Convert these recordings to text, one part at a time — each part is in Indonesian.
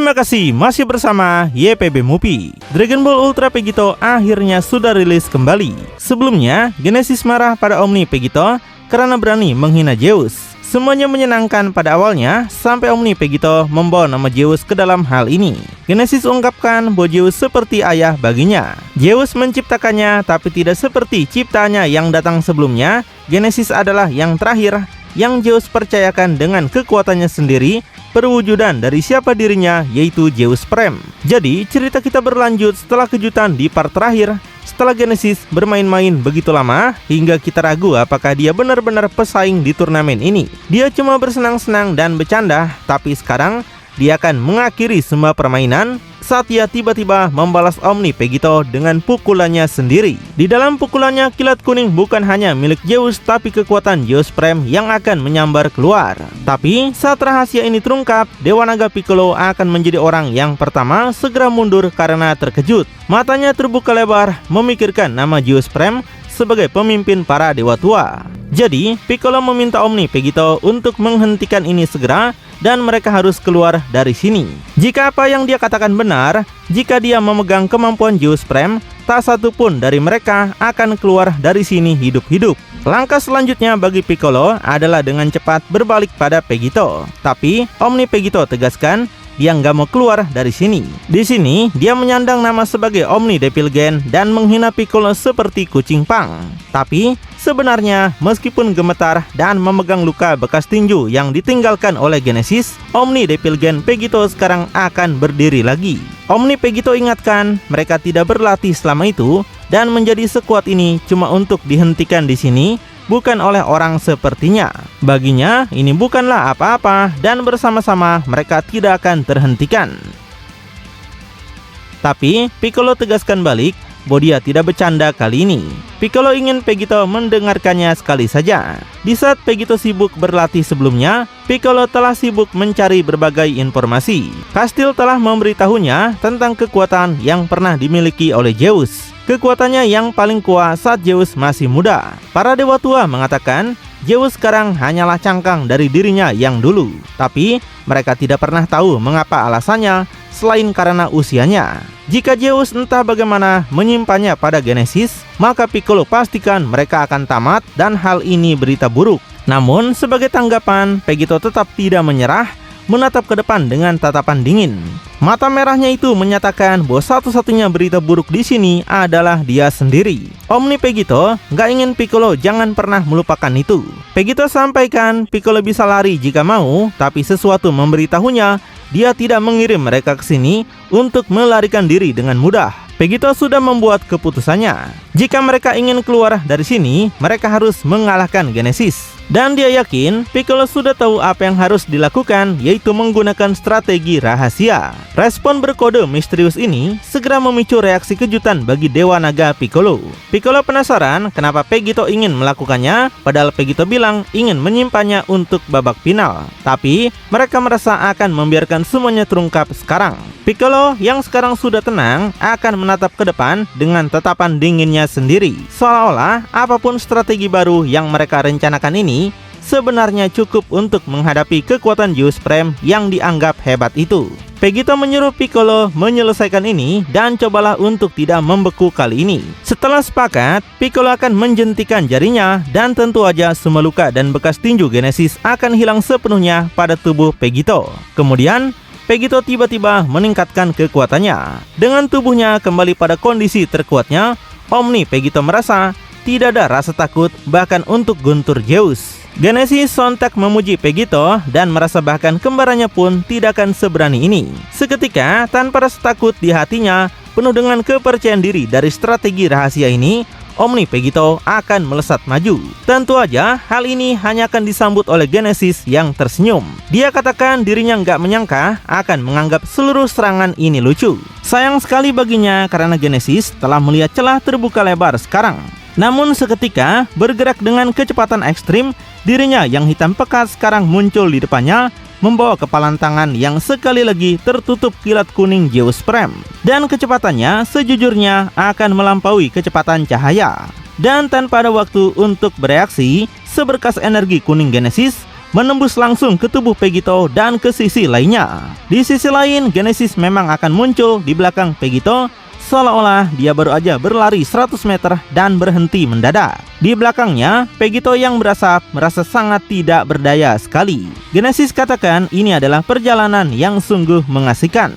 Terima kasih masih bersama YPB Movie. Dragon Ball Ultra Vegito akhirnya sudah rilis kembali. Sebelumnya, Genesis marah pada Omni Vegito karena berani menghina Zeus. Semuanya menyenangkan pada awalnya sampai Omni Vegito membawa nama Zeus ke dalam hal ini. Genesis ungkapkan bahwa Zeus seperti ayah baginya. Zeus menciptakannya tapi tidak seperti ciptaannya yang datang sebelumnya. Genesis adalah yang terakhir yang Zeus percayakan dengan kekuatannya sendiri, perwujudan dari siapa dirinya, yaitu Zeus Prime. Jadi cerita kita berlanjut setelah kejutan di part terakhir. Setelah Genesis bermain-main begitu lama hingga kita ragu apakah dia benar-benar pesaing di turnamen ini. Dia cuma bersenang-senang dan bercanda, tapi sekarang dia akan mengakhiri semua permainan saat ia tiba-tiba membalas Omni Vegito dengan pukulannya sendiri. Di dalam pukulannya, kilat kuning bukan hanya milik Zeus, tapi kekuatan Zeus Prime yang akan menyambar keluar. Tapi saat rahasia ini terungkap, Dewa Naga Piccolo akan menjadi orang yang pertama segera mundur karena terkejut. Matanya terbuka lebar memikirkan nama Zeus Prime sebagai pemimpin para dewa tua. Jadi, Piccolo meminta Omni Vegito untuk menghentikan ini segera dan mereka harus keluar dari sini. Jika apa yang dia katakan benar, jika dia memegang kemampuan Zeus Prime, tak satu pun dari mereka akan keluar dari sini hidup-hidup. Langkah selanjutnya bagi Piccolo adalah dengan cepat berbalik pada Vegito. Tapi Omni Vegito tegaskan dia nggak mau keluar dari sini. Di sini dia menyandang nama sebagai Omni Devilgen dan menghina Piccolo seperti kucing pang. Tapi sebenarnya meskipun gemetar dan memegang luka bekas tinju yang ditinggalkan oleh Genesis, Omni Devilgen Vegito sekarang akan berdiri lagi. Omni Vegito ingatkan mereka tidak berlatih selama itu dan menjadi sekuat ini cuma untuk dihentikan di sini, bukan oleh orang sepertinya. Baginya ini bukanlah apa-apa dan bersama-sama mereka tidak akan terhentikan. Tapi Piccolo tegaskan balik bahwa dia tidak bercanda kali ini. Piccolo ingin Vegito mendengarkannya sekali saja. Di saat Vegito sibuk berlatih sebelumnya, Piccolo telah sibuk mencari berbagai informasi. Kastil telah memberitahunya tentang kekuatan yang pernah dimiliki oleh Zeus. Kekuatannya yang paling kuat saat Zeus masih muda. Para dewa tua mengatakan Zeus sekarang hanyalah cangkang dari dirinya yang dulu. Tapi mereka tidak pernah tahu mengapa alasannya selain karena usianya. Jika Zeus entah bagaimana menyimpannya pada Genesis, maka Piccolo pastikan mereka akan tamat dan hal ini berita buruk. Namun sebagai tanggapan, Vegito tetap tidak menyerah, menatap ke depan dengan tatapan dingin. Mata merahnya itu menyatakan bahwa satu-satunya berita buruk di sini adalah dia sendiri. Omni Vegito nggak ingin Piccolo jangan pernah melupakan itu. Vegito sampaikan Piccolo bisa lari jika mau, tapi sesuatu memberitahunya dia tidak mengirim mereka ke sini untuk melarikan diri dengan mudah. Vegito sudah membuat keputusannya. Jika mereka ingin keluar dari sini, mereka harus mengalahkan Genesis. Dan dia yakin Piccolo sudah tahu apa yang harus dilakukan, yaitu menggunakan strategi rahasia. Respon berkode misterius ini segera memicu reaksi kejutan bagi Dewa Naga Piccolo. Piccolo penasaran kenapa Vegito ingin melakukannya, padahal Vegito bilang ingin menyimpannya untuk babak final. Tapi mereka merasa akan membiarkan semuanya terungkap sekarang. Piccolo yang sekarang sudah tenang akan menatap ke depan dengan tatapan dinginnya sendiri. Seolah-olah apapun strategi baru yang mereka rencanakan ini sebenarnya cukup untuk menghadapi kekuatan Zeus Prime yang dianggap hebat itu. Vegito menyuruh Piccolo menyelesaikan ini dan cobalah untuk tidak membeku kali ini. Setelah sepakat, Piccolo akan menjentikan jarinya dan tentu aja semua luka dan bekas tinju Genesis akan hilang sepenuhnya pada tubuh Vegito. Kemudian Vegito tiba-tiba meningkatkan kekuatannya. Dengan tubuhnya kembali pada kondisi terkuatnya, Omni Vegito merasa tidak ada rasa takut bahkan untuk guntur Zeus. Genesis sontak memuji Vegito dan merasa bahkan kembarannya pun tidak akan seberani ini. Seketika tanpa rasa takut di hatinya, penuh dengan kepercayaan diri dari strategi rahasia ini, Omni Vegito akan melesat maju. Tentu aja hal ini hanya akan disambut oleh Genesis yang tersenyum. Dia katakan dirinya nggak menyangka akan menganggap seluruh serangan ini lucu. Sayang sekali baginya karena Genesis telah melihat celah terbuka lebar sekarang. Namun seketika bergerak dengan kecepatan ekstrim, dirinya yang hitam pekat sekarang muncul di depannya, membawa kepalan tangan yang sekali lagi tertutup kilat kuning Zeus Prime. Dan kecepatannya sejujurnya akan melampaui kecepatan cahaya. Dan tanpa ada waktu untuk bereaksi, seberkas energi kuning Genesis menembus langsung ke tubuh Vegito dan ke sisi lainnya. Di sisi lain, Genesis memang akan muncul di belakang Vegito, seolah-olah dia baru aja berlari 100 meter dan berhenti mendadak. Di belakangnya, Vegito yang berasap merasa sangat tidak berdaya sekali. Genesis katakan ini adalah perjalanan yang sungguh mengasihkan.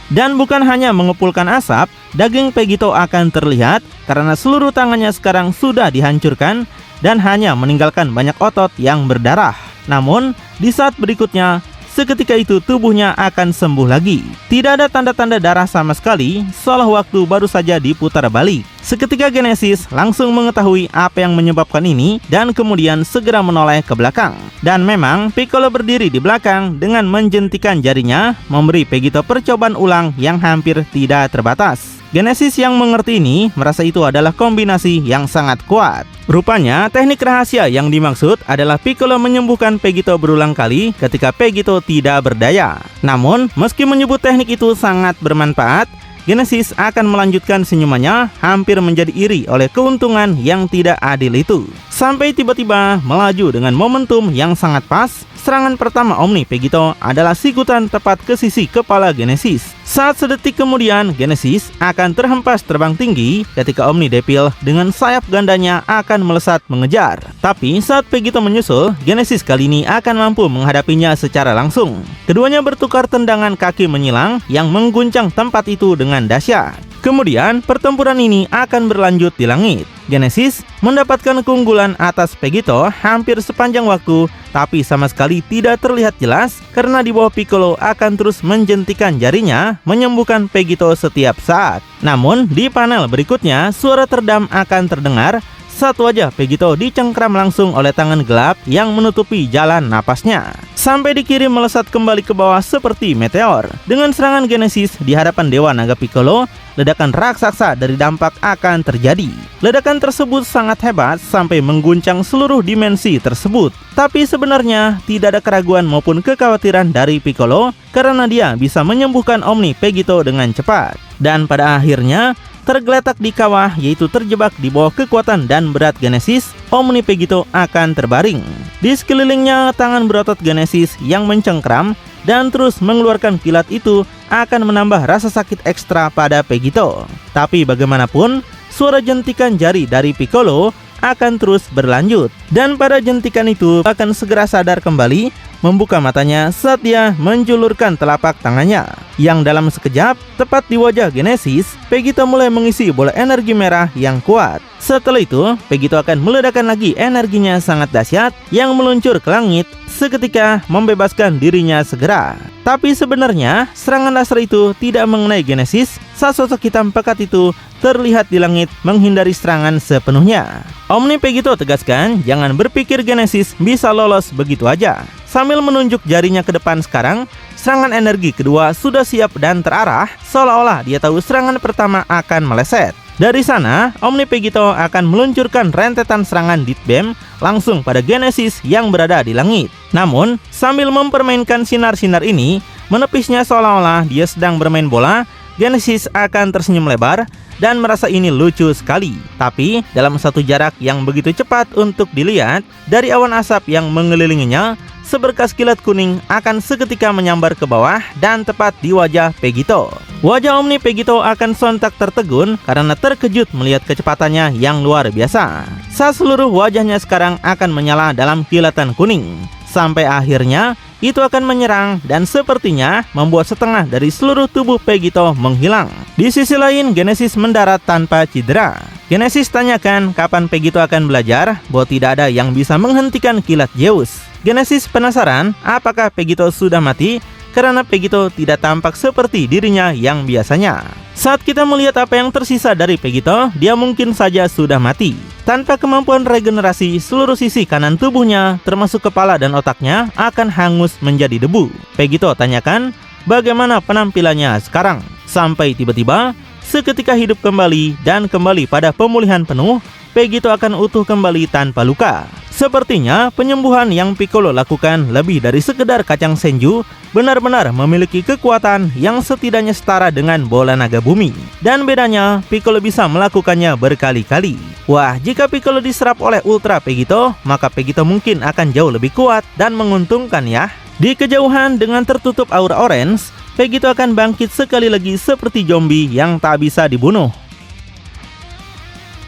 Dan bukan hanya mengepulkan asap, daging Vegito akan terlihat karena seluruh tangannya sekarang sudah dihancurkan dan hanya meninggalkan banyak otot yang berdarah. Namun, di saat berikutnya, seketika itu tubuhnya akan sembuh lagi. Tidak ada tanda-tanda darah sama sekali, seolah waktu baru saja diputar balik. Seketika Genesis langsung mengetahui apa yang menyebabkan ini dan kemudian segera menoleh ke belakang. Dan memang Piccolo berdiri di belakang dengan menjentikan jarinya, memberi Vegito percobaan ulang yang hampir tidak terbatas. Genesis yang mengerti ini merasa itu adalah kombinasi yang sangat kuat. Rupanya teknik rahasia yang dimaksud adalah Piccolo menyembuhkan Vegito berulang kali ketika Vegito tidak berdaya. Namun meski menyebut teknik itu sangat bermanfaat, Genesis akan melanjutkan senyumannya hampir menjadi iri oleh keuntungan yang tidak adil itu. Sampai tiba-tiba melaju dengan momentum yang sangat pas, serangan pertama Omni Vegito adalah sikutan tepat ke sisi kepala Genesis. Saat sedetik kemudian, Genesis akan terhempas terbang tinggi ketika Omni Devil dengan sayap gandanya akan melesat mengejar. Tapi saat Vegito menyusul, Genesis kali ini akan mampu menghadapinya secara langsung. Keduanya bertukar tendangan kaki menyilang yang mengguncang tempat itu dengan dahsyat. Kemudian pertempuran ini akan berlanjut di langit. Genesis mendapatkan keunggulan atas Vegito hampir sepanjang waktu, tapi sama sekali tidak terlihat jelas karena di bawah Piccolo akan terus menjentikan jarinya menyembuhkan Vegito setiap saat. Namun di panel berikutnya suara terdam akan terdengar saat wajah Vegito dicengkram langsung oleh tangan gelap yang menutupi jalan napasnya, sampai dikirim melesat kembali ke bawah seperti meteor. Dengan serangan Genesis di hadapan Dewa Naga Piccolo, ledakan raksasa dari dampak akan terjadi. Ledakan tersebut sangat hebat sampai mengguncang seluruh dimensi tersebut. Tapi sebenarnya tidak ada keraguan maupun kekhawatiran dari Piccolo karena dia bisa menyembuhkan Omni Vegito dengan cepat. Dan pada akhirnya tergeletak di kawah, yaitu terjebak di bawah kekuatan dan berat Genesis, Omni Vegito akan terbaring. Di sekelilingnya tangan berotot Genesis yang mencengkram dan terus mengeluarkan kilat itu akan menambah rasa sakit ekstra pada Vegito. Tapi bagaimanapun, suara jentikan jari dari Piccolo akan terus berlanjut. Dan pada jentikan itu akan segera sadar kembali, membuka matanya saat dia menjulurkan telapak tangannya, yang dalam sekejap, tepat di wajah Genesis, Vegito mulai mengisi bola energi merah yang kuat. Setelah itu, Vegito akan meledakkan lagi energinya sangat dahsyat yang meluncur ke langit, seketika membebaskan dirinya segera. Tapi sebenarnya, serangan laser itu tidak mengenai Genesis saat sosok hitam pekat itu terlihat di langit menghindari serangan sepenuhnya. Omni Vegito tegaskan jangan berpikir Genesis bisa lolos begitu aja. Sambil menunjuk jarinya ke depan sekarang, serangan energi kedua sudah siap dan terarah, seolah-olah dia tahu serangan pertama akan meleset. Dari sana, Omni Vegito akan meluncurkan rentetan serangan Death Beam langsung pada Genesis yang berada di langit. Namun, sambil mempermainkan sinar-sinar ini, menepisnya seolah-olah dia sedang bermain bola, Genesis akan tersenyum lebar dan merasa ini lucu sekali. Tapi, dalam satu jarak yang begitu cepat untuk dilihat, dari awan asap yang mengelilinginya, seberkas kilat kuning akan seketika menyambar ke bawah dan tepat di wajah Vegito. Wajah Omni Vegito akan sontak tertegun karena terkejut melihat kecepatannya yang luar biasa. Saat seluruh wajahnya sekarang akan menyala dalam kilatan kuning. Sampai akhirnya itu akan menyerang dan sepertinya membuat setengah dari seluruh tubuh Vegito menghilang. Di sisi lain, Genesis mendarat tanpa cedera. Genesis tanyakan kapan Vegito akan belajar bahwa tidak ada yang bisa menghentikan kilat Zeus. Genesis penasaran apakah Vegito sudah mati karena Vegito tidak tampak seperti dirinya yang biasanya. Saat kita melihat apa yang tersisa dari Vegito, dia mungkin saja sudah mati. Tanpa kemampuan regenerasi, seluruh sisi kanan tubuhnya, termasuk kepala dan otaknya, akan hangus menjadi debu. Vegito tanyakan bagaimana penampilannya sekarang. Sampai tiba-tiba, seketika hidup kembali dan kembali pada pemulihan penuh, Vegito akan utuh kembali tanpa luka. Sepertinya penyembuhan yang Piccolo lakukan lebih dari sekedar kacang senju, benar-benar memiliki kekuatan yang setidaknya setara dengan bola naga bumi. Dan bedanya, Piccolo bisa melakukannya berkali-kali. Wah, jika Piccolo diserap oleh Ultra Vegito, maka Vegito mungkin akan jauh lebih kuat dan menguntungkan ya. Di kejauhan dengan tertutup aura orange, Vegito akan bangkit sekali lagi seperti zombie yang tak bisa dibunuh.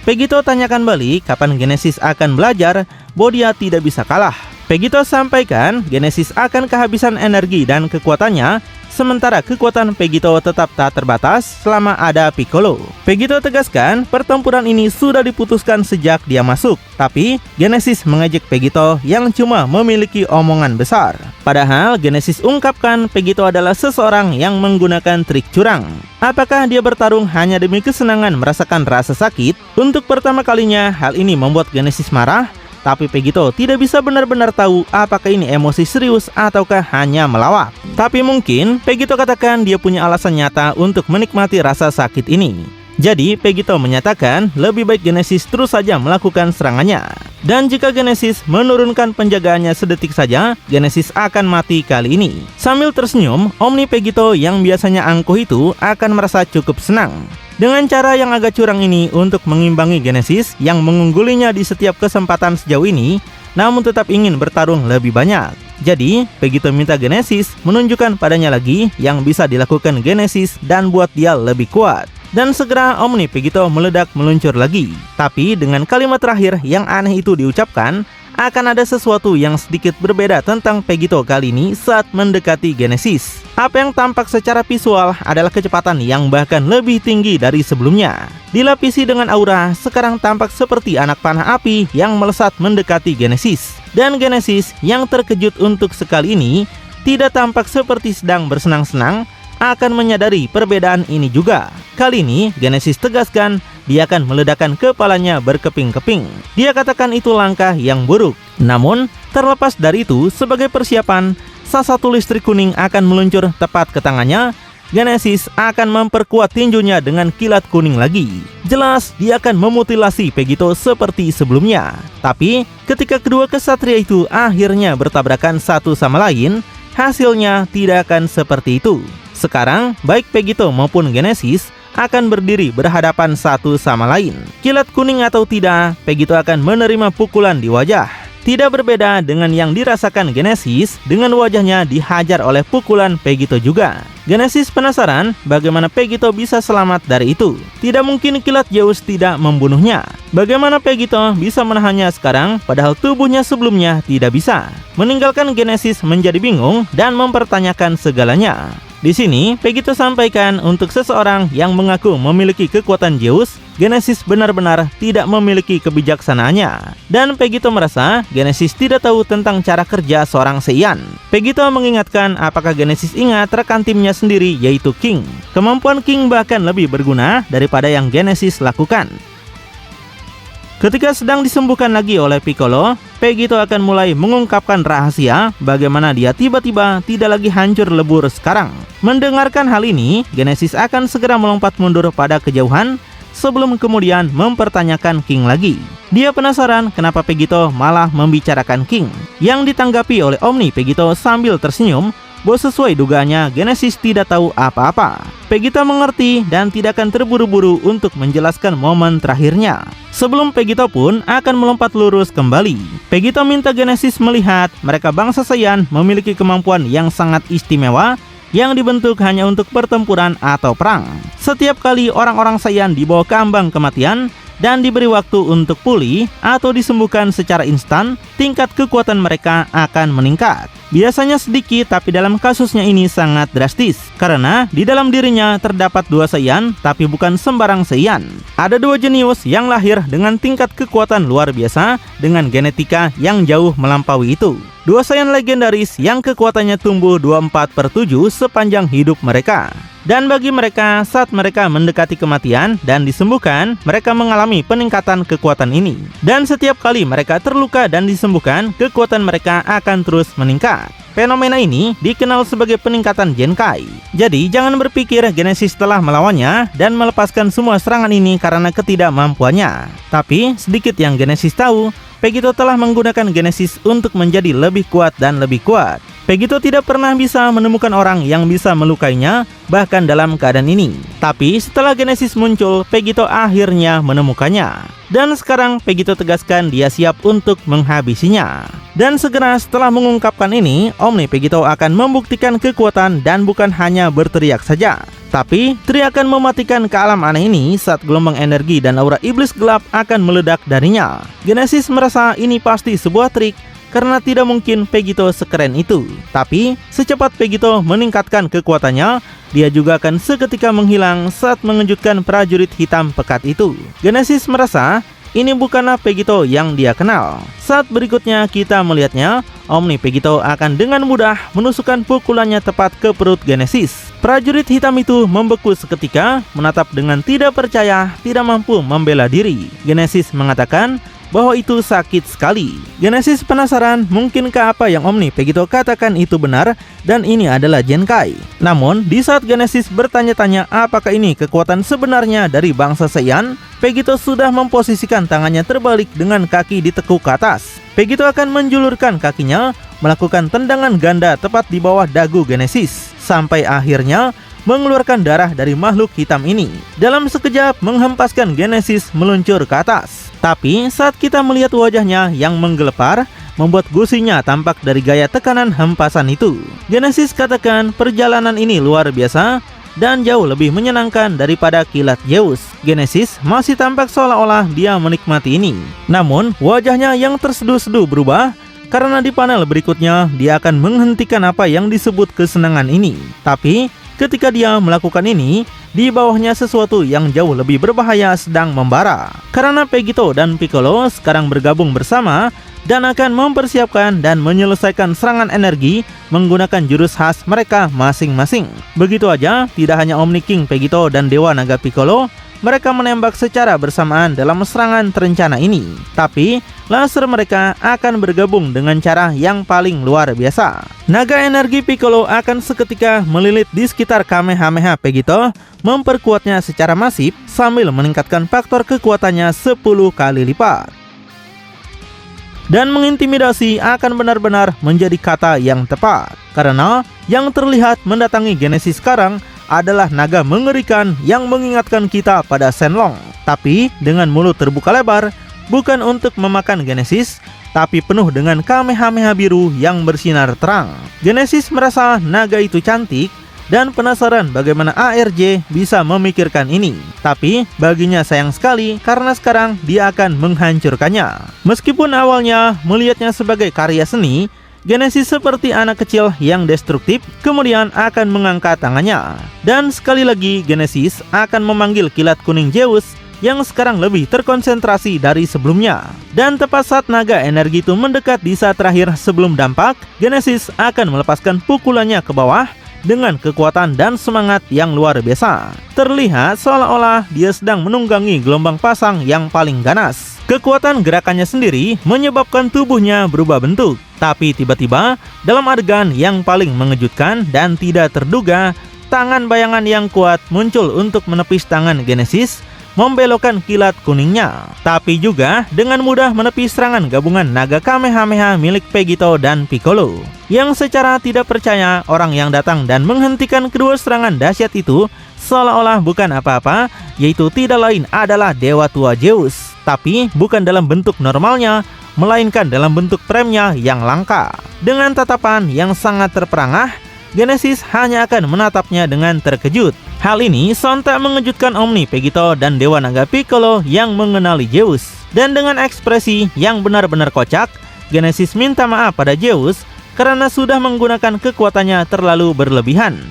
Vegito tanyakan balik kapan Genesis akan belajar bahwa dia tidak bisa kalah. Vegito sampaikan Genesis akan kehabisan energi dan kekuatannya, sementara kekuatan Vegito tetap tak terbatas selama ada Piccolo. Vegito tegaskan pertempuran ini sudah diputuskan sejak dia masuk, tapi Genesis mengejek Vegito yang cuma memiliki omongan besar. Padahal Genesis ungkapkan Vegito adalah seseorang yang menggunakan trik curang. Apakah dia bertarung hanya demi kesenangan merasakan rasa sakit? Untuk pertama kalinya hal ini membuat Genesis marah, tapi Vegito tidak bisa benar-benar tahu apakah ini emosi serius ataukah hanya melawak. Tapi mungkin Vegito katakan dia punya alasan nyata untuk menikmati rasa sakit ini. Jadi Vegito menyatakan lebih baik Genesis terus saja melakukan serangannya. Dan jika Genesis menurunkan penjagaannya sedetik saja, Genesis akan mati kali ini. Sambil tersenyum, Omni Vegito yang biasanya angkuh itu akan merasa cukup senang dengan cara yang agak curang ini untuk mengimbangi Genesis yang mengunggulinya di setiap kesempatan sejauh ini, namun tetap ingin bertarung lebih banyak. Jadi, Vegito minta Genesis menunjukkan padanya lagi yang bisa dilakukan Genesis dan buat dia lebih kuat. Dan segera Omni Vegito meledak meluncur lagi. Tapi dengan kalimat terakhir yang aneh itu diucapkan, akan ada sesuatu yang sedikit berbeda tentang Vegito kali ini saat mendekati Genesis. Apa yang tampak secara visual adalah kecepatan yang bahkan lebih tinggi dari sebelumnya. Dilapisi dengan aura, sekarang tampak seperti anak panah api yang melesat mendekati Genesis. Dan Genesis yang terkejut untuk sekali ini tidak tampak seperti sedang bersenang-senang, akan menyadari perbedaan ini juga. Kali ini Genesis tegaskan dia akan meledakkan kepalanya berkeping-keping. Dia katakan itu langkah yang buruk. Namun terlepas dari itu, sebagai persiapan, satu listrik kuning akan meluncur tepat ke tangannya. Genesis akan memperkuat tinjunya dengan kilat kuning lagi. Jelas dia akan memutilasi Vegito seperti sebelumnya. Tapi ketika kedua kesatria itu akhirnya bertabrakan satu sama lain, hasilnya tidak akan seperti itu. Sekarang, baik Vegito maupun Genesis akan berdiri berhadapan satu sama lain. Kilat kuning atau tidak, Vegito akan menerima pukulan di wajah. Tidak berbeda dengan yang dirasakan Genesis dengan wajahnya dihajar oleh pukulan Vegito juga. Genesis penasaran bagaimana Vegito bisa selamat dari itu. Tidak mungkin kilat Zeus tidak membunuhnya. Bagaimana Vegito bisa menahannya sekarang padahal tubuhnya sebelumnya tidak bisa. Meninggalkan Genesis menjadi bingung dan mempertanyakan segalanya. Di sini, Vegito sampaikan untuk seseorang yang mengaku memiliki kekuatan Zeus, Genesis benar-benar tidak memiliki kebijaksanaannya. Dan Vegito merasa Genesis tidak tahu tentang cara kerja seorang Saiyan. Vegito mengingatkan apakah Genesis ingat rekan timnya sendiri yaitu King. Kemampuan King bahkan lebih berguna daripada yang Genesis lakukan. Ketika sedang disembuhkan lagi oleh Piccolo, Vegito akan mulai mengungkapkan rahasia bagaimana dia tiba-tiba tidak lagi hancur lebur sekarang. Mendengarkan hal ini, Genesis akan segera melompat mundur pada kejauhan sebelum kemudian mempertanyakan King lagi. Dia penasaran kenapa Vegito malah membicarakan King. Yang ditanggapi oleh Omni Vegito sambil tersenyum, bahwa sesuai dugaannya Genesis tidak tahu apa-apa. Vegito mengerti dan tidak akan terburu-buru untuk menjelaskan momen terakhirnya. Sebelum Vegito pun akan melompat lurus kembali. Vegito minta Genesis melihat mereka bangsa Saiyan memiliki kemampuan yang sangat istimewa yang dibentuk hanya untuk pertempuran atau perang. Setiap kali orang-orang Saiyan dibawa ke ambang kematian dan diberi waktu untuk pulih atau disembuhkan secara instan, tingkat kekuatan mereka akan meningkat. Biasanya sedikit, tapi dalam kasusnya ini sangat drastis. Karena di dalam dirinya terdapat dua Saiyan, tapi bukan sembarang Saiyan. Ada dua jenius yang lahir dengan tingkat kekuatan luar biasa, dengan genetika yang jauh melampaui itu. Dua Saiyan legendaris yang kekuatannya tumbuh 24/7 sepanjang hidup mereka. Dan bagi mereka, saat mereka mendekati kematian dan disembuhkan, mereka mengalami peningkatan kekuatan ini. Dan setiap kali mereka terluka dan disembuhkan, kekuatan mereka akan terus meningkat. Fenomena ini dikenal sebagai peningkatan Genkai. Jadi jangan berpikir Genesis telah melawannya dan melepaskan semua serangan ini karena ketidakmampuannya. Tapi sedikit yang Genesis tahu, Pegito telah menggunakan Genesis untuk menjadi lebih kuat dan lebih kuat. Pegito tidak pernah bisa menemukan orang yang bisa melukainya, bahkan dalam keadaan ini. Tapi setelah Genesis muncul, Pegito akhirnya menemukannya. Dan sekarang Pegito tegaskan dia siap untuk menghabisinya. Dan segera setelah mengungkapkan ini, Omni Pegito akan membuktikan kekuatan dan bukan hanya berteriak saja. Tapi, Tri akan mematikan ke alam aneh ini saat gelombang energi dan aura iblis gelap akan meledak darinya. Genesis merasa ini pasti sebuah trik, karena tidak mungkin Pegito sekeren itu. Tapi, secepat Pegito meningkatkan kekuatannya, dia juga akan seketika menghilang saat mengejutkan prajurit hitam pekat itu. Genesis merasa ini bukanlah Pegito yang dia kenal. Saat berikutnya kita melihatnya, Omni Pegito akan dengan mudah menusukkan pukulannya tepat ke perut Genesis. Prajurit hitam itu membeku seketika, menatap dengan tidak percaya, tidak mampu membela diri. Genesis mengatakan bahwa itu sakit sekali. Genesis penasaran, mungkinkah apa yang Omni Pegito katakan itu benar dan ini adalah Zenkai. Namun, di saat Genesis bertanya-tanya apakah ini kekuatan sebenarnya dari bangsa Saiyan, Pegito sudah memposisikan tangannya terbalik dengan kaki ditekuk ke atas. Pegito akan menjulurkan kakinya, melakukan tendangan ganda tepat di bawah dagu Genesis, sampai akhirnya mengeluarkan darah dari makhluk hitam ini. Dalam sekejap menghempaskan Genesis meluncur ke atas. Tapi saat kita melihat wajahnya yang menggelepar, membuat gusinya tampak dari gaya tekanan hempasan itu. Genesis katakan perjalanan ini luar biasa dan jauh lebih menyenangkan daripada kilat Zeus. Genesis masih tampak seolah-olah dia menikmati ini. Namun wajahnya yang terseduh-seduh berubah, karena di panel berikutnya dia akan menghentikan apa yang disebut kesenangan ini. Tapi ketika dia melakukan ini, di bawahnya sesuatu yang jauh lebih berbahaya sedang membara. Karena Pegito dan Piccolo sekarang bergabung bersama dan akan mempersiapkan dan menyelesaikan serangan energi menggunakan jurus khas mereka masing-masing. Begitu aja, tidak hanya Omni King Pegito dan Dewa Naga Piccolo, mereka menembak secara bersamaan dalam serangan terencana ini. Tapi, laser mereka akan bergabung dengan cara yang paling luar biasa. Naga energi Piccolo akan seketika melilit di sekitar Kamehameha Pegito, memperkuatnya secara masif sambil meningkatkan faktor kekuatannya 10 kali lipat. Dan mengintimidasi akan benar-benar menjadi kata yang tepat. Karena yang terlihat mendatangi Genesis sekarang adalah naga mengerikan yang mengingatkan kita pada Shenlong. Tapi dengan mulut terbuka lebar, bukan untuk memakan Genesis, tapi penuh dengan Kamehameha biru yang bersinar terang. Genesis merasa naga itu cantik dan penasaran bagaimana ARJ bisa memikirkan ini. Tapi baginya sayang sekali karena sekarang dia akan menghancurkannya. Meskipun awalnya melihatnya sebagai karya seni, Genesis seperti anak kecil yang destruktif, kemudian akan mengangkat tangannya. Dan sekali lagi Genesis akan memanggil kilat kuning Zeus yang sekarang lebih terkonsentrasi dari sebelumnya. Dan tepat saat naga energi itu mendekat di saat terakhir sebelum dampak, Genesis akan melepaskan pukulannya ke bawah dengan kekuatan dan semangat yang luar biasa. Terlihat seolah-olah dia sedang menunggangi gelombang pasang yang paling ganas. Kekuatan gerakannya sendiri menyebabkan tubuhnya berubah bentuk. Tapi tiba-tiba, dalam adegan yang paling mengejutkan dan tidak terduga, tangan bayangan yang kuat muncul untuk menepis tangan Genesis, membelokkan kilat kuningnya. Tapi juga dengan mudah menepis serangan gabungan naga Kamehameha milik Pegito dan Piccolo. Yang secara tidak percaya, orang yang datang dan menghentikan kedua serangan dahsyat itu seolah-olah bukan apa-apa, yaitu tidak lain adalah Dewa Tua Zeus. Tapi bukan dalam bentuk normalnya, melainkan dalam bentuk premnya yang langka. Dengan tatapan yang sangat terperangah, Genesis hanya akan menatapnya dengan terkejut. Hal ini sontak mengejutkan Omni Pegito dan Dewa Naga Piccolo yang mengenali Zeus. Dan dengan ekspresi yang benar-benar kocak, Genesis minta maaf pada Zeus karena sudah menggunakan kekuatannya terlalu berlebihan.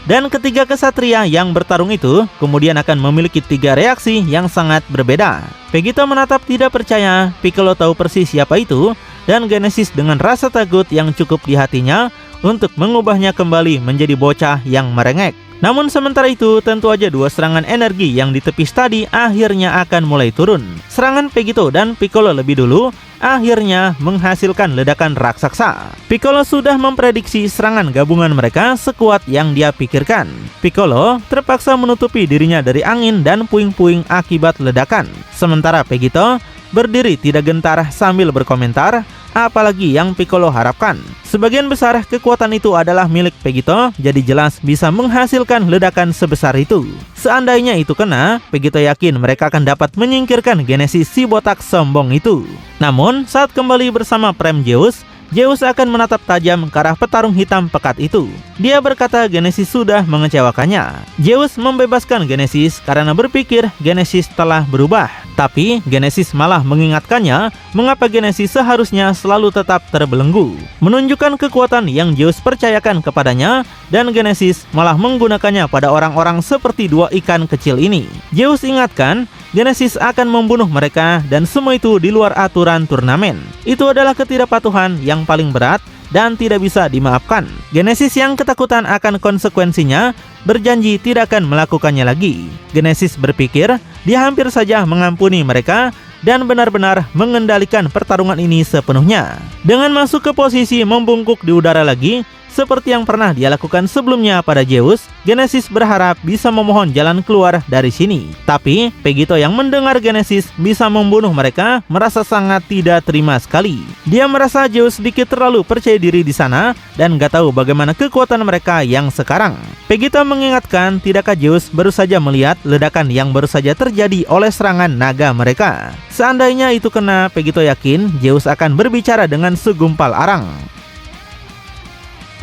Dan ketiga kesatria yang bertarung itu kemudian akan memiliki 3 reaksi yang sangat berbeda. Pegito menatap tidak percaya, Piccolo tahu persis siapa itu, dan Genesis dengan rasa takut yang cukup di hatinya untuk mengubahnya kembali menjadi bocah yang merengek. Namun sementara itu tentu aja 2 serangan energi yang ditepis tadi akhirnya akan mulai turun. Serangan Pegito dan Piccolo lebih dulu akhirnya menghasilkan ledakan raksasa. Piccolo sudah memprediksi serangan gabungan mereka sekuat yang dia pikirkan. Piccolo terpaksa menutupi dirinya dari angin dan puing-puing akibat ledakan. Sementara Pegito berdiri tidak gentar sambil berkomentar, apalagi yang Piccolo harapkan. Sebagian besar kekuatan itu adalah milik Vegito, jadi jelas bisa menghasilkan ledakan sebesar itu. Seandainya itu kena, Vegito yakin mereka akan dapat menyingkirkan Genesis si botak sombong itu. Namun, saat kembali bersama Prime Zeus, Zeus akan menatap tajam ke arah petarung hitam pekat itu. Dia berkata Genesis sudah mengecewakannya. Zeus membebaskan Genesis karena berpikir Genesis telah berubah. Tapi Genesis malah mengingatkannya mengapa Genesis seharusnya selalu tetap terbelenggu, menunjukkan kekuatan yang Zeus percayakan kepadanya, dan Genesis malah menggunakannya pada orang-orang seperti dua ikan kecil ini. Zeus ingatkan Genesis akan membunuh mereka dan semua itu di luar aturan turnamen. Itu adalah ketidakpatuhan yang paling berat dan tidak bisa dimaafkan. Genesis yang ketakutan akan konsekuensinya berjanji tidak akan melakukannya lagi. Genesis berpikir dia hampir saja mengampuni mereka dan benar-benar mengendalikan pertarungan ini sepenuhnya. Dengan masuk ke posisi membungkuk di udara lagi, seperti yang pernah dia lakukan sebelumnya pada Zeus, Genesis berharap bisa memohon jalan keluar dari sini. Tapi Vegito yang mendengar Genesis bisa membunuh mereka merasa sangat tidak terima sekali. Dia merasa Zeus sedikit terlalu percaya diri di sana dan gak tahu bagaimana kekuatan mereka yang sekarang. Vegito mengingatkan tidakkah Zeus baru saja melihat ledakan yang baru saja terjadi oleh serangan naga mereka. Seandainya itu kena, Vegito yakin Zeus akan berbicara dengan segumpal arang.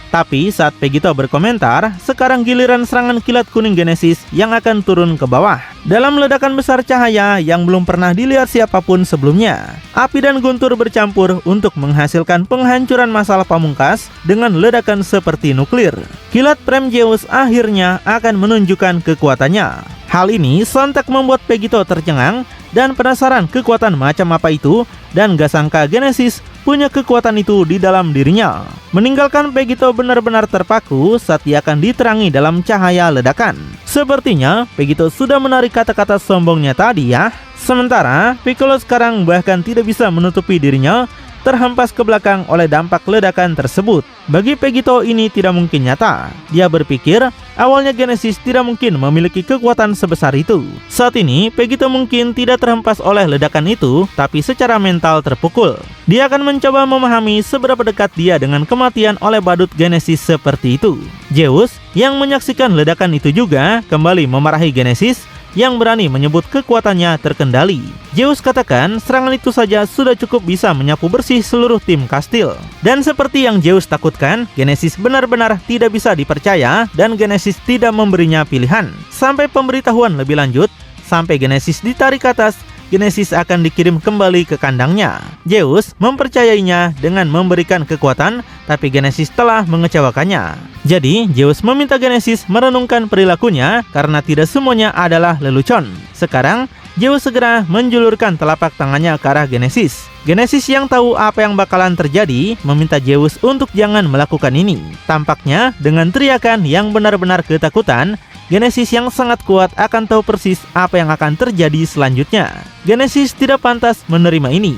Tapi saat Vegito berkomentar, sekarang giliran serangan kilat kuning Genesis yang akan turun ke bawah. Dalam ledakan besar cahaya yang belum pernah dilihat siapapun sebelumnya, api dan guntur bercampur untuk menghasilkan penghancuran masalah pamungkas dengan ledakan seperti nuklir. Kilat Prime Zeus akhirnya akan menunjukkan kekuatannya. Hal ini sontak membuat Vegito tercengang dan penasaran kekuatan macam apa itu, dan gak sangka Genesis punya kekuatan itu di dalam dirinya. Meninggalkan Vegito benar-benar terpaku saat dia akan diterangi dalam cahaya ledakan. Sepertinya Vegito sudah menarik kata-kata sombongnya tadi ya. Sementara Piccolo sekarang bahkan tidak bisa menutupi dirinya terhempas ke belakang oleh dampak ledakan tersebut. Bagi Vegito ini tidak mungkin nyata. Dia berpikir awalnya Genesis tidak mungkin memiliki kekuatan sebesar itu. Saat ini Vegito mungkin tidak terhempas oleh ledakan itu, tapi secara mental terpukul. Dia akan mencoba memahami seberapa dekat dia dengan kematian oleh badut Genesis seperti itu. Zeus yang menyaksikan ledakan itu juga kembali memarahi Genesis yang berani menyebut kekuatannya terkendali. Zeus katakan serangan itu saja sudah cukup bisa menyapu bersih seluruh tim kastil. Dan seperti yang Zeus takutkan, Genesis benar-benar tidak bisa dipercaya dan Genesis tidak memberinya pilihan. Sampai pemberitahuan lebih lanjut, sampai Genesis ditarik ke atas, Genesis akan dikirim kembali ke kandangnya. Zeus mempercayainya dengan memberikan kekuatan, tapi Genesis telah mengecewakannya. Jadi, Zeus meminta Genesis merenungkan perilakunya karena tidak semuanya adalah lelucon. Sekarang, Zeus segera menjulurkan telapak tangannya ke arah Genesis. Genesis yang tahu apa yang bakalan terjadi meminta Zeus untuk jangan melakukan ini. Tampaknya dengan teriakan yang benar-benar ketakutan, Genesis yang sangat kuat akan tahu persis apa yang akan terjadi selanjutnya. Genesis tidak pantas menerima ini.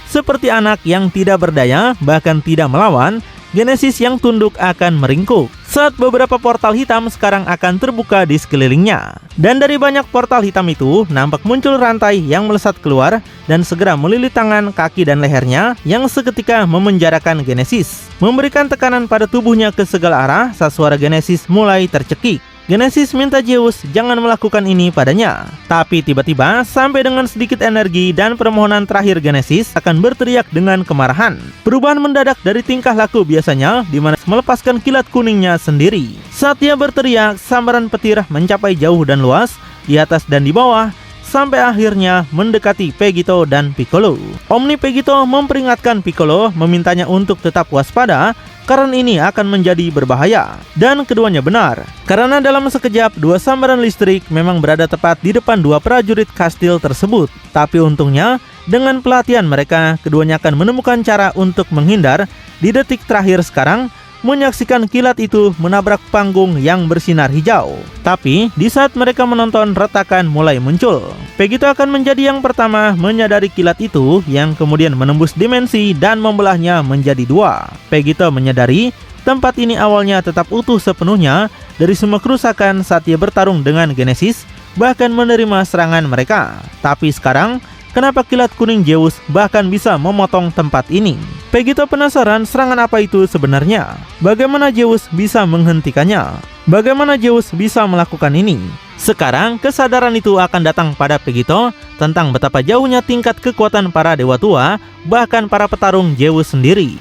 Seperti anak yang tidak berdaya, bahkan tidak melawan, Genesis yang tunduk akan meringkuk saat beberapa portal hitam sekarang akan terbuka di sekelilingnya. Dan dari banyak portal hitam itu, nampak muncul rantai yang melesat keluar dan segera melilit tangan, kaki, dan lehernya yang seketika memenjarakan Genesis, memberikan tekanan pada tubuhnya ke segala arah saat suara Genesis mulai tercekik. Genesis minta Zeus jangan melakukan ini padanya. Tapi tiba-tiba sampai dengan sedikit energi dan permohonan terakhir Genesis akan berteriak dengan kemarahan. Perubahan mendadak dari tingkah laku biasanya di mana melepaskan kilat kuningnya sendiri. Saat dia berteriak, sambaran petir mencapai jauh dan luas, di atas dan di bawah, sampai akhirnya mendekati Vegito dan Piccolo. Omni Vegito memperingatkan Piccolo, memintanya untuk tetap waspada karena ini akan menjadi berbahaya. Dan keduanya benar, karena dalam sekejap dua sambaran listrik memang berada tepat di depan dua prajurit kastil tersebut. Tapi untungnya dengan pelatihan mereka, keduanya akan menemukan cara untuk menghindar. Di detik terakhir sekarang menyaksikan kilat itu menabrak panggung yang bersinar hijau. Tapi di saat mereka menonton, retakan mulai muncul. Vegito akan menjadi yang pertama menyadari kilat itu yang kemudian menembus dimensi dan membelahnya menjadi dua. Vegito menyadari tempat ini awalnya tetap utuh sepenuhnya dari semua kerusakan saat ia bertarung dengan Genesis bahkan menerima serangan mereka. Tapi sekarang, kenapa kilat kuning Zeus bahkan bisa memotong tempat ini? Vegito penasaran serangan apa itu sebenarnya? Bagaimana Zeus bisa menghentikannya? Bagaimana Zeus bisa melakukan ini? Sekarang kesadaran itu akan datang pada Vegito tentang betapa jauhnya tingkat kekuatan para dewa tua, bahkan para petarung Zeus sendiri.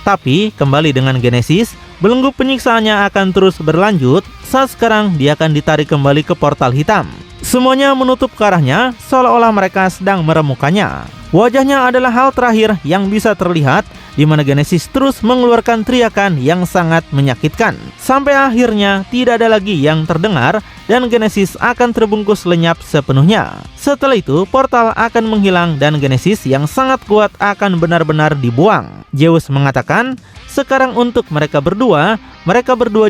Tapi kembali dengan Genesis, belenggu penyiksaannya akan terus berlanjut saat sekarang dia akan ditarik kembali ke portal hitam. Semuanya menutup ke arahnya seolah-olah mereka sedang meremukannya. Wajahnya adalah hal terakhir yang bisa terlihat, di mana Genesis terus mengeluarkan teriakan yang sangat menyakitkan. Sampai akhirnya tidak ada lagi yang terdengar dan Genesis akan terbungkus lenyap sepenuhnya. Setelah itu portal akan menghilang dan Genesis yang sangat kuat akan benar-benar dibuang. Zeus mengatakan, sekarang untuk mereka berdua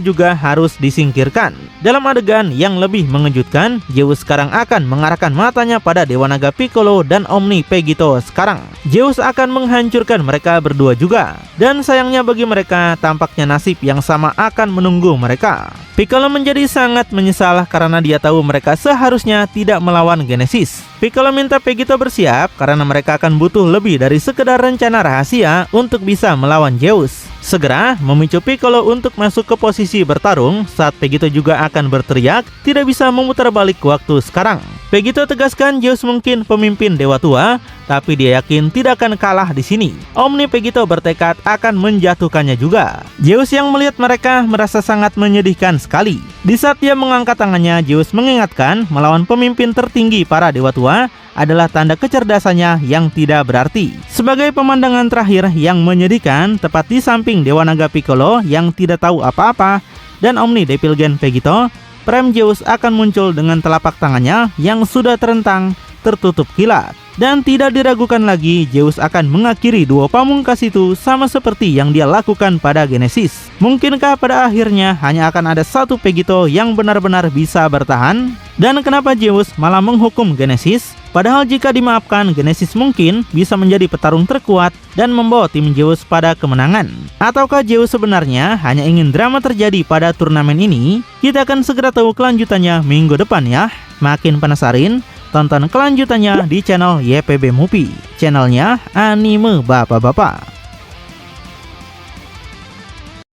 juga harus disingkirkan. Dalam adegan yang lebih mengejutkan, Zeus sekarang akan mengarahkan matanya pada Dewa Naga Piccolo dan Omni Vegito sekarang. Zeus akan menghancurkan mereka berdua juga. Dan sayangnya bagi mereka, tampaknya nasib yang sama akan menunggu mereka. Piccolo menjadi sangat menyesal karena dia tahu mereka seharusnya tidak melawan Genesis. Piccolo minta Vegito bersiap karena mereka akan butuh lebih dari sekedar rencana rahasia untuk bisa melawan Zeus. Segera memicu Piccolo untuk masuk ke posisi bertarung saat Vegito juga akan berteriak tidak bisa memutar balik waktu sekarang. Vegito tegaskan Zeus mungkin pemimpin dewa tua, tapi dia yakin tidak akan kalah di sini. Omni Vegito bertekad akan menjatuhkannya juga. Zeus yang melihat mereka merasa sangat menyedihkan sekali. Di saat dia mengangkat tangannya, Zeus mengingatkan melawan pemimpin tertinggi para dewa tua adalah tanda kecerdasannya yang tidak berarti. Sebagai pemandangan terakhir yang menyedihkan, tepat di samping Dewa Naga Piccolo yang tidak tahu apa-apa dan Omni Doppelganger Vegito, Prime Zeus akan muncul dengan telapak tangannya yang sudah terentang tertutup kilat. Dan tidak diragukan lagi, Zeus akan mengakhiri duo pamungkas itu sama seperti yang dia lakukan pada Genesis. Mungkinkah pada akhirnya hanya akan ada satu Vegito yang benar-benar bisa bertahan? Dan kenapa Zeus malah menghukum Genesis? Padahal jika dimaafkan, Genesis mungkin bisa menjadi petarung terkuat dan membawa tim Zeus pada kemenangan. Ataukah Zeus sebenarnya hanya ingin drama terjadi pada turnamen ini? Kita akan segera tahu kelanjutannya minggu depan ya. Makin penasaran? Tonton kelanjutannya di channel YPB Movie, channelnya anime bapak-bapak.